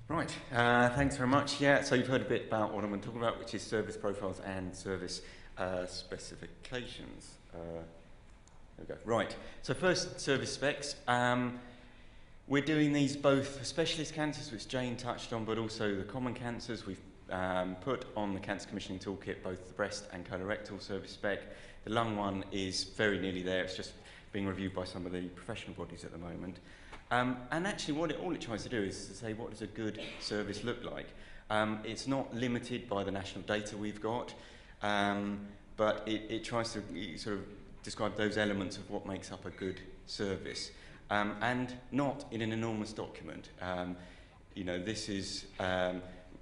Right, thanks very much. Yeah, so you've heard a bit about what I'm going to talk about, which is service profiles and service specifications. There we go. Right, so first, service specs. We're doing these both for specialist cancers, which Jane touched on, but also the common cancers. We've put on the Cancer Commissioning Toolkit both the breast and colorectal service spec. The lung one is very nearly there. It's just being reviewed by some of the professional bodies at the moment. And actually all it tries to do is to say, what does a good service look like? It's not limited by the national data we've got, but it tries to sort of describe those elements of what makes up a good service, and not in an enormous document. You know, this is,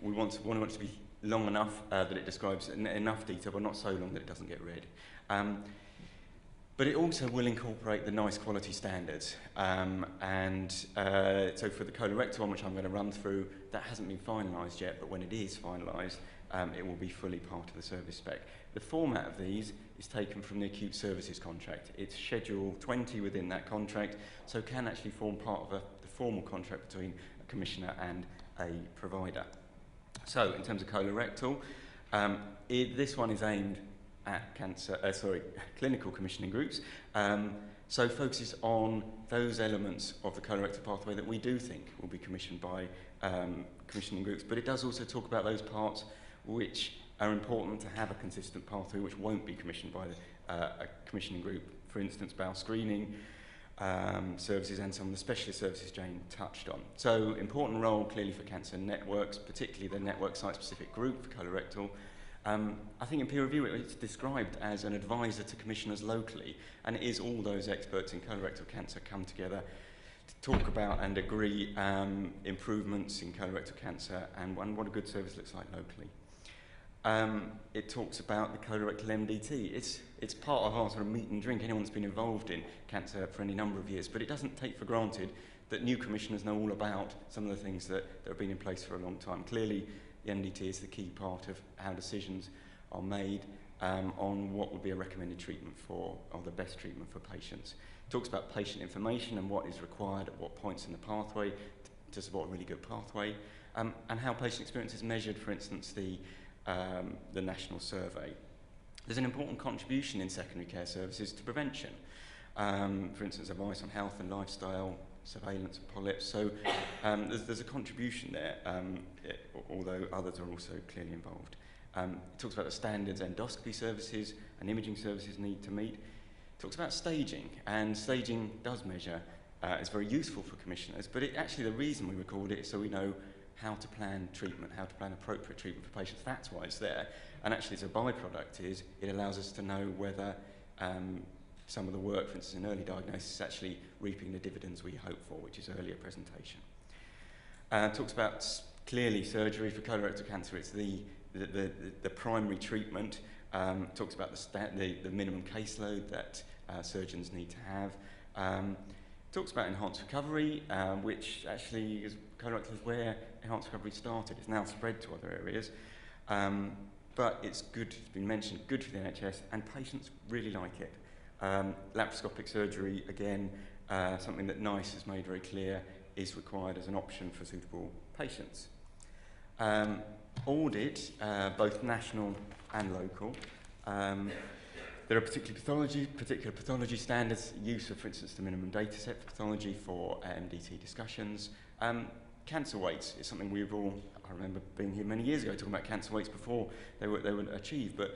we want it to be long enough that it describes enough detail, but not so long that it doesn't get read. But it also will incorporate the nice quality standards. So for the colorectal one, which I'm going to run through, that hasn't been finalised yet, but when it is finalised, it will be fully part of the service spec. The format of these is taken from the acute services contract. It's Schedule 20 within that contract, so can actually form part of the formal contract between a commissioner and a provider. So in terms of colorectal, this one is aimed at clinical commissioning groups, so focuses on those elements of the colorectal pathway that we do think will be commissioned by commissioning groups, but it does also talk about those parts which are important to have a consistent pathway which won't be commissioned by a commissioning group. For instance, bowel screening services and some of the specialist services Jane touched on. So important role clearly for cancer networks, particularly the network site-specific group for colorectal. I think in peer review it's described as an advisor to commissioners locally, and it is all those experts in colorectal cancer come together to talk about and agree improvements in colorectal cancer and what a good service looks like locally. It talks about the colorectal MDT. It's part of our sort of meat and drink. Anyone that's been involved in cancer for any number of years, but it doesn't take for granted that new commissioners know all about some of the things that have been in place for a long time. Clearly, the MDT is the key part of how decisions are made on what would be a recommended treatment or the best treatment for patients. It talks about patient information and what is required at what points in the pathway to support a really good pathway, and how patient experience is measured, for instance, the national survey. There's an important contribution in secondary care services to prevention. For instance, advice on health and lifestyle, surveillance of polyps. So there's a contribution there, although others are also clearly involved. It talks about the standards endoscopy services and imaging services need to meet. It talks about staging, and staging does measure. It's very useful for commissioners, but actually the reason we record it is so we know how to plan treatment, how to plan appropriate treatment for patients. That's why it's there. And actually, as a byproduct is, it allows us to know whether some of the work, for instance, in early diagnosis, is actually reaping the dividends we hope for, which is earlier presentation. Talks about clearly surgery for colorectal cancer. It's the primary treatment. Talks about the minimum caseload that surgeons need to have. Talks about enhanced recovery, which actually is colorectal is where enhanced recovery started. It's now spread to other areas. But it's good, it's been mentioned, good for the NHS, and patients really like it. Laparoscopic surgery, again, something that NICE has made very clear is required as an option for suitable patients. Audit, both national and local. There are particular pathology standards, use of, for instance, the minimum data set for pathology for MDT discussions. Cancer weights is something we've all, I remember being here many years ago talking about cancer weights before they were achieved, but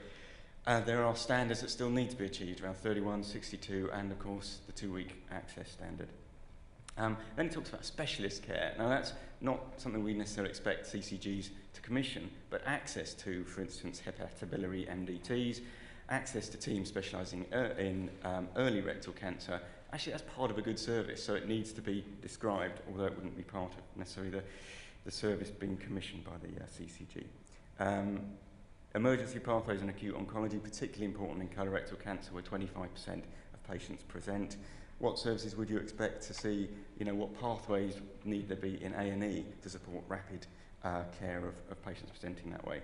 there are standards that still need to be achieved, around 31, 62, and of course the 2-week access standard. Then it talks about specialist care. Now that's not something we necessarily expect CCGs to commission, but access to, for instance, hepatobiliary MDTs, access to teams specialising in early rectal cancer. Actually, that's part of a good service, so it needs to be described, although it wouldn't be part of necessarily the service being commissioned by the CCG. Emergency pathways in acute oncology, particularly important in colorectal cancer, where 25% of patients present. What services would you expect to see? You know, what pathways need there be in A&E to support rapid care of patients presenting that way?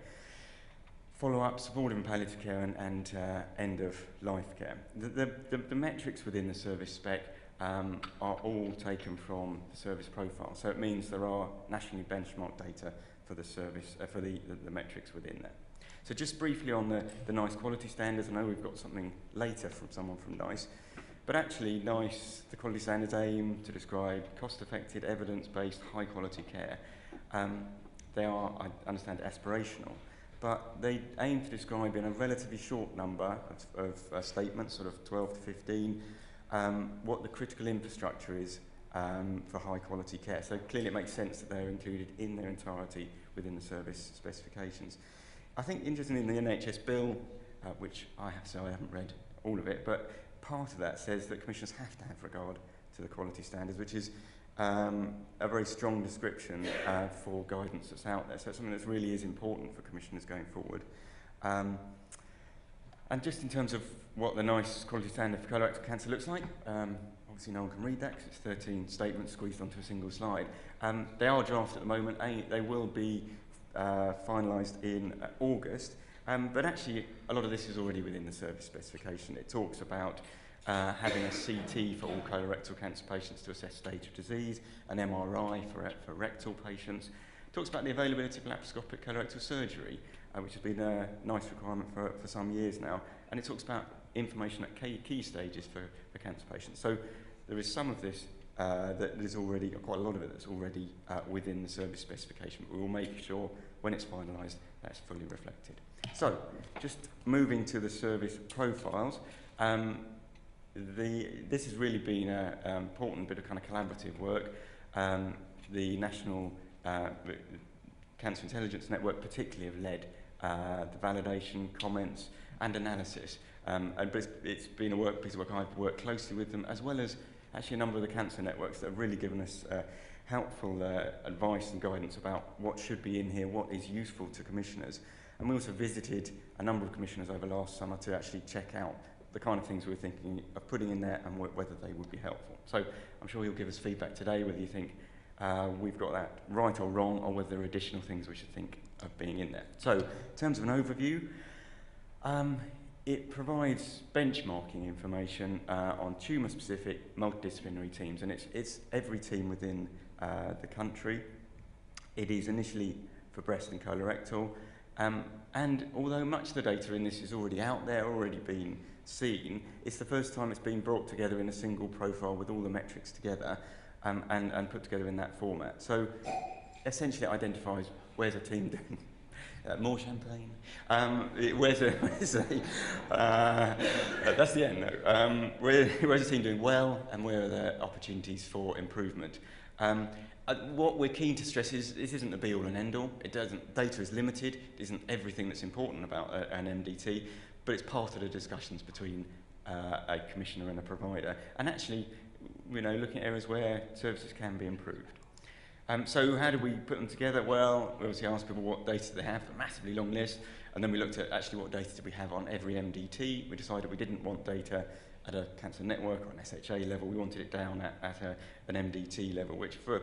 follow-up, supportive and palliative care, and end-of-life care. The metrics within the service spec are all taken from the service profile, so it means there are nationally benchmarked data for the service, for the metrics within there. So just briefly on the NICE quality standards, I know we've got something later from someone from NICE, but actually NICE, the quality standards aim to describe cost-effective, evidence-based, high-quality care. They are, I understand, aspirational, but they aim to describe in a relatively short number of statements, sort of 12 to 15, what the critical infrastructure is for high-quality care. So clearly it makes sense that they're included in their entirety within the service specifications. I think interestingly in the NHS bill, which I have to say I haven't read all of it, but part of that says that commissioners have to have regard to the quality standards, which is a very strong description for guidance that's out there. So it's something that really is important for commissioners going forward. And just in terms of what the NICE quality standard for colorectal cancer looks like, obviously no one can read that because it's 13 statements squeezed onto a single slide. They are drafted at the moment. They will be finalised in August, but actually a lot of this is already within the service specification. It talks about having a CT for all colorectal cancer patients to assess stage of disease, an MRI for rectal patients. It talks about the availability of laparoscopic colorectal surgery, which has been a NICE requirement for some years now, and it talks about information at key stages for cancer patients. So there is some of this that is already, quite a lot of it that's already within the service specification, but we will make sure when it's finalised that's fully reflected. So just moving to the service profiles, this has really been an important bit of kind of collaborative work. The National Cancer Intelligence Network particularly have led the validation, comments and analysis. But it's been a piece of work I've worked closely with them, as well as actually a number of the cancer networks that have really given us helpful advice and guidance about what should be in here, what is useful to commissioners. And we also visited a number of commissioners over last summer to actually check out the kind of things we're thinking of putting in there and whether they would be helpful. So I'm sure you'll give us feedback today whether you think we've got that right or wrong, or whether there are additional things we should think of being in there. So in terms of an overview, it provides benchmarking information on tumour-specific multidisciplinary teams, and it's every team within the country. It is initially for breast and colorectal, and although much of the data in this is already out there, already been seen, it's the first time it's been brought together in a single profile with all the metrics together and put together in that format. So essentially it identifies where's a team doing more champagne. That's the end though. Where's the team doing well, and where are there opportunities for improvement? What we're keen to stress is this isn't the be-all and end-all. Data is limited. It isn't everything that's important about an MDT, but it's part of the discussions between a commissioner and a provider. And actually, looking at areas where services can be improved. So how do we put them together? Well, we obviously asked people what data they have, a massively long list, and then we looked at actually what data did we have on every MDT. We decided we didn't want data at a cancer network or an SHA level. We wanted it down at an MDT level, which for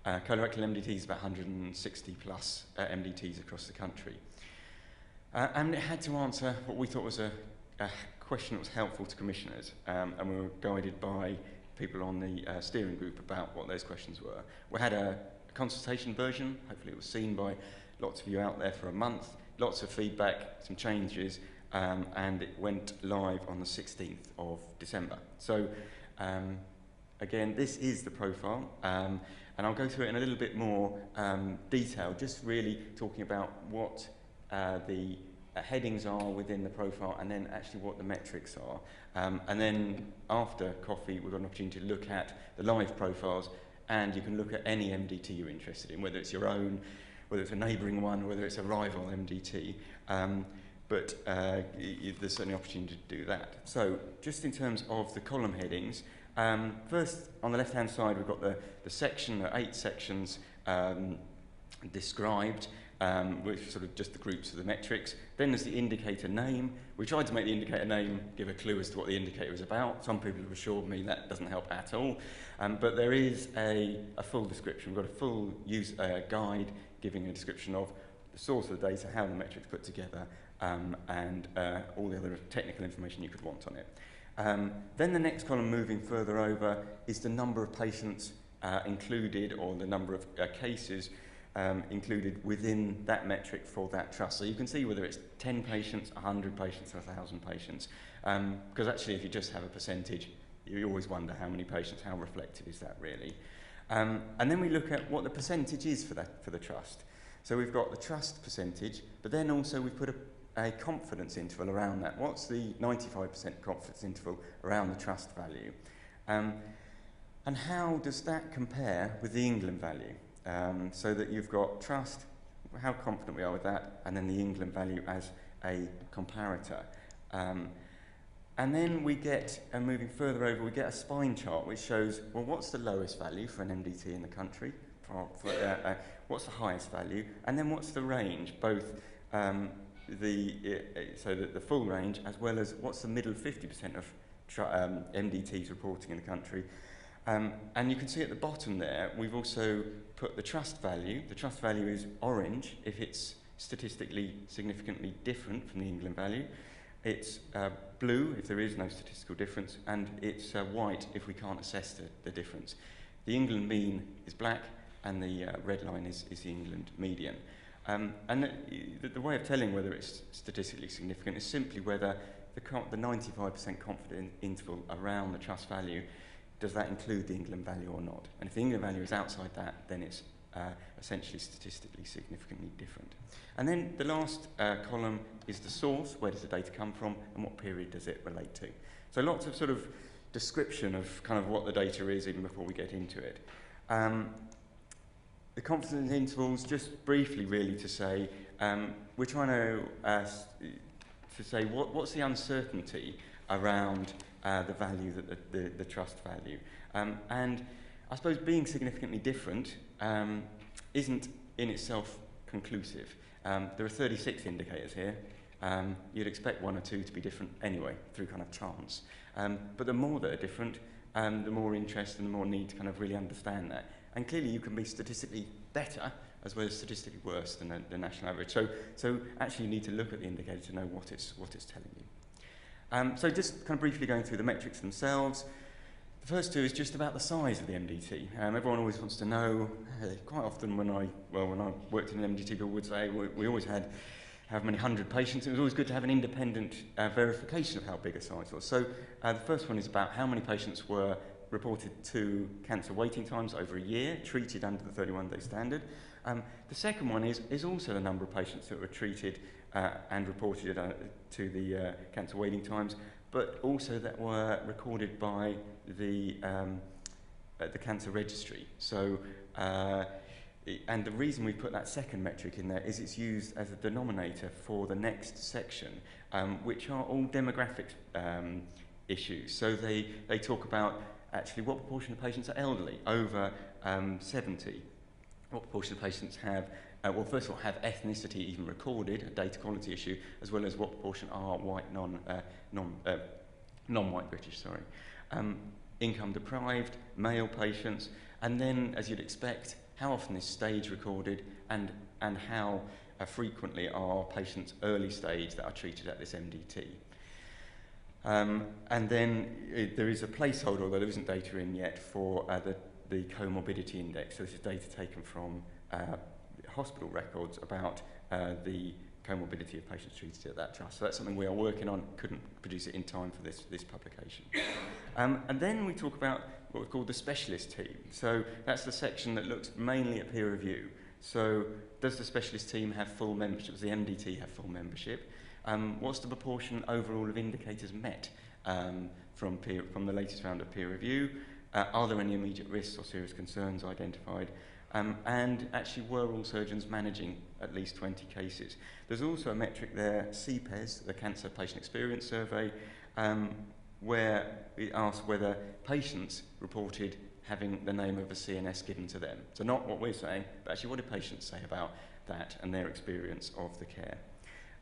colorectal MDTs is about 160 plus MDTs across the country. And it had to answer what we thought was a question that was helpful to commissioners, and we were guided by people on the steering group about what those questions were. We had a consultation version. Hopefully it was seen by lots of you out there for a month, lots of feedback, some changes, and it went live on the 16th of December. So again, this is the profile, and I'll go through it in a little bit more detail, just really talking about what the headings are within the profile, and then actually what the metrics are. And then after coffee, we've got an opportunity to look at the live profiles, and you can look at any MDT you're interested in, whether it's your own, whether it's a neighbouring one, whether it's a rival MDT. But there's certainly an opportunity to do that. So just in terms of the column headings, first on the left-hand side, we've got the section, there are 8 sections described, which are sort of just the groups of the metrics. Then there's the indicator name. We tried to make the indicator name give a clue as to what the indicator is about. Some people have assured me that doesn't help at all. But there is a full description. We've got a full use guide giving a description of the source of the data, how the metrics put together, and all the other technical information you could want on it. Then the next column, moving further over, is the number of patients included, or the number of cases included within that metric for that trust. So you can see whether it's 10 patients, 100 patients, or 1,000 patients. Because actually, if you just have a percentage, you always wonder how many patients, how reflective is that really? And then we look at what the percentage is for the trust. So we've got the trust percentage, but then also we've put a confidence interval around that. What's the 95% confidence interval around the trust value? And how does that compare with the England value? So that you've got trust, how confident we are with that, and then the England value as a comparator. And then we get, moving further over, we get a spine chart which shows, well, what's the lowest value for an MDT in the country? What's the highest value? And then what's the range, both so that the full range, as well as what's the middle 50% of MDTs reporting in the country. And you can see at the bottom there, we've also put the trust value. The trust value is orange if it's statistically significantly different from the England value. It's blue if there is no statistical difference, and it's white if we can't assess the difference. The England mean is black, and the red line is the England median. And the way of telling whether it's statistically significant is simply whether the 95% confidence interval around the trust value, does that include the England value or not? And if the England value is outside that, then it's essentially statistically significantly different. And then the last column is the source, where does the data come from, and what period does it relate to? So lots of sort of description of kind of what the data is even before we get into it. The confidence intervals, just briefly really to say, we're trying to say what's the uncertainty around the value, that the trust value. And I suppose being significantly different isn't in itself conclusive. There are 36 indicators here. You'd expect one or two to be different anyway, through kind of chance. But the more that are different, the more interest and the more need to kind of really understand that. And clearly you can be statistically better as well as statistically worse than the national average. So actually you need to look at the indicator to know what it's telling you. So just kind of briefly going through the metrics themselves. The first two is just about the size of the MDT. Everyone always wants to know. Quite often when I worked in an MDT, people would say we always had how many 100 patients. It was always good to have an independent verification of how big a size was. So the first one is about how many patients were reported to cancer waiting times over a year, treated under the 31-day standard. The second one is also the number of patients that were treated and reported to the cancer waiting times, but also that were recorded by the cancer registry. So, and the reason we put that second metric in there is it's used as a denominator for the next section, which are all demographic issues. So they talk about actually what proportion of patients are elderly, over 70. What proportion of patients have, well, first of all, have ethnicity even recorded, a data quality issue, as well as what proportion are white, non-white British, sorry. Income deprived, male patients, and then, as you'd expect, how often is stage recorded, and how frequently are patients early stage that are treated at this MDT. And then there is a placeholder, although there isn't data in yet, for the comorbidity index. So this is data taken from hospital records about the comorbidity of patients treated at that trust. So that's something we are working on, couldn't produce it in time for this publication. And then we talk about what we call the specialist team. So that's the section that looks mainly at peer review. So does the specialist team have full membership? Does the MDT have full membership? What's the proportion overall of indicators met from the latest round of peer review? Are there any immediate risks or serious concerns identified? And actually, were all surgeons managing at least 20 cases? There's also a metric there, CPES, the Cancer Patient Experience Survey, where it asks whether patients reported having the name of a CNS given to them. So not what we're saying, but actually what do patients say about that and their experience of the care.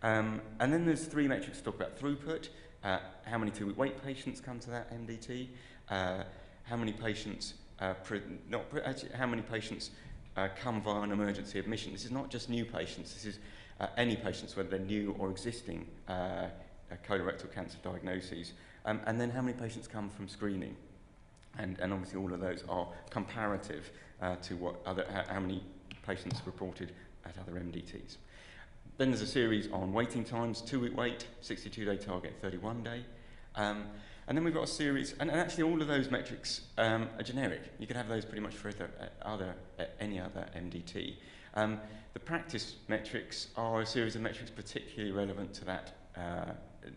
And then there's three metrics to talk about: throughput, how many 2-week wait patients come to that MDT, how many patients come via an emergency admission. This is not just new patients, this is any patients, whether they're new or existing colorectal cancer diagnoses. And then how many patients come from screening? And obviously all of those are comparative to how many patients reported at other MDTs. Then there's a series on waiting times, 2-week wait, 62-day target, 31-day. And then we've got a series, and actually all of those metrics are generic. You can have those pretty much for any other MDT. The practice metrics are a series of metrics particularly relevant to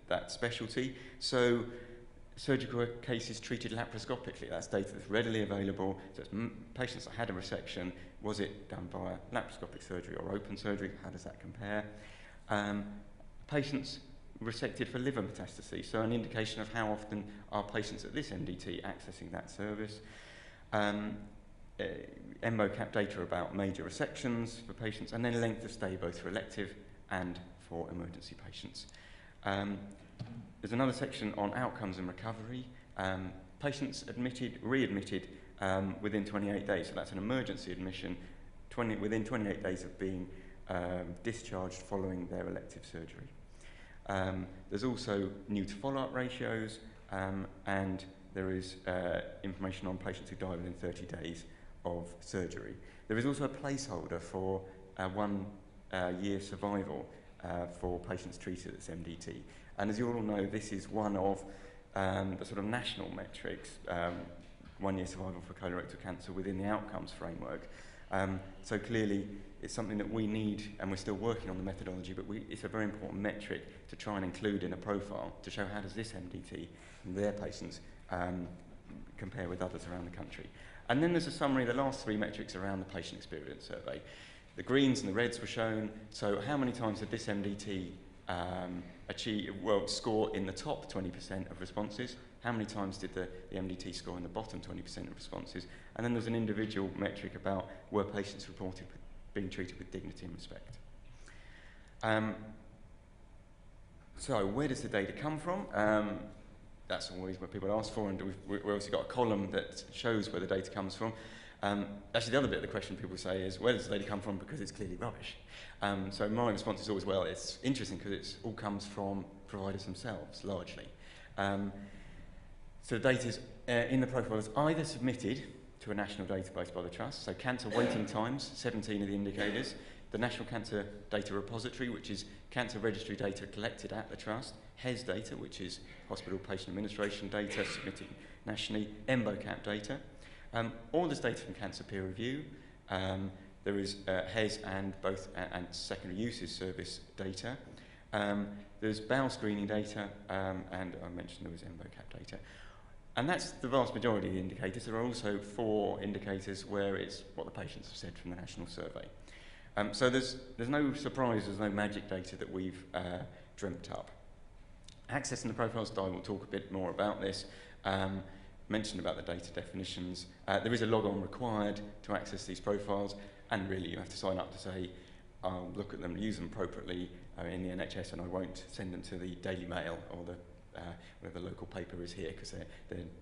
that specialty. So surgical cases treated laparoscopically, that's data that's readily available. So it's patients that had a resection, was it done via laparoscopic surgery or open surgery? How does that compare? Patients resected for liver metastases, so an indication of how often are patients at this MDT accessing that service. MCAT data about major resections for patients, and then length of stay both for elective and for emergency patients. There's another section on outcomes and recovery. Patients readmitted within 28 days, so that's an emergency admission within 28 days of being discharged following their elective surgery. There's also new to follow-up ratios, and there is information on patients who die within 30 days of surgery. There is also a placeholder for 1 year survival for patients treated at this MDT. And as you all know, this is one of the sort of national metrics, 1 year survival for colorectal cancer within the outcomes framework. So clearly, it's something that we need, and we're still working on the methodology, but it's a very important metric to try and include in a profile to show how does this MDT and their patients compare with others around the country. And then there's a summary of the last 3 metrics around the patient experience survey. The greens and the reds were shown, so how many times did this MDT score in the top 20% of responses? How many times did the MDT score in the bottom 20% of responses? And then there's an individual metric about were patients reported being treated with dignity and respect. So where does the data come from? That's always what people ask for, and we've also got a column that shows where the data comes from. Actually, the other bit of the question people say is, where does the data come from? Because it's clearly rubbish. So my response is always, well, it's interesting because it all comes from providers themselves, largely. So the data is in the profile is either submitted to a national database by the Trust, so cancer waiting times, 17 of the indicators, the National Cancer Data Repository, which is cancer registry data collected at the Trust, HES data, which is hospital patient administration data submitted nationally, MCAT data. All this data from Cancer Peer Review. There is HES and secondary uses service data. There's bowel screening data, and I mentioned there was MCAT data. And that's the vast majority of the indicators. There are also 4 indicators where it's what the patients have said from the national survey. So there's no surprise, there's no magic data that we've dreamt up. Accessing the profiles, Di will talk a bit more about this. Mentioned about the data definitions. There is a log-on required to access these profiles, and really you have to sign up to say, I'll look at them, use them appropriately in the NHS, and I won't send them to the Daily Mail or whatever the local paper is here, because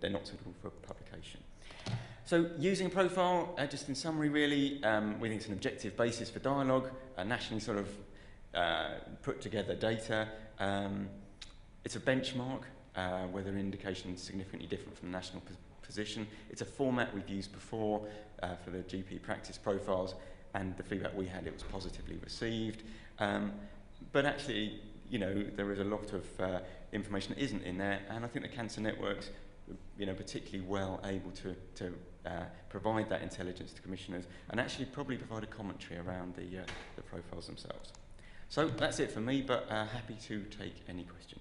they're not suitable for publication. So using a profile, just in summary really, we think it's an objective basis for dialogue, nationally sort of put together data. It's a benchmark, whether an indication is significantly different from the national position. It's a format we've used before for the GP practice profiles, and the feedback we had, it was positively received. But actually, you know, there is a lot of information that isn't in there, and I think the Cancer Network's, you know, particularly well able to provide that intelligence to commissioners, and actually probably provide a commentary around the profiles themselves. So that's it for me, but happy to take any questions.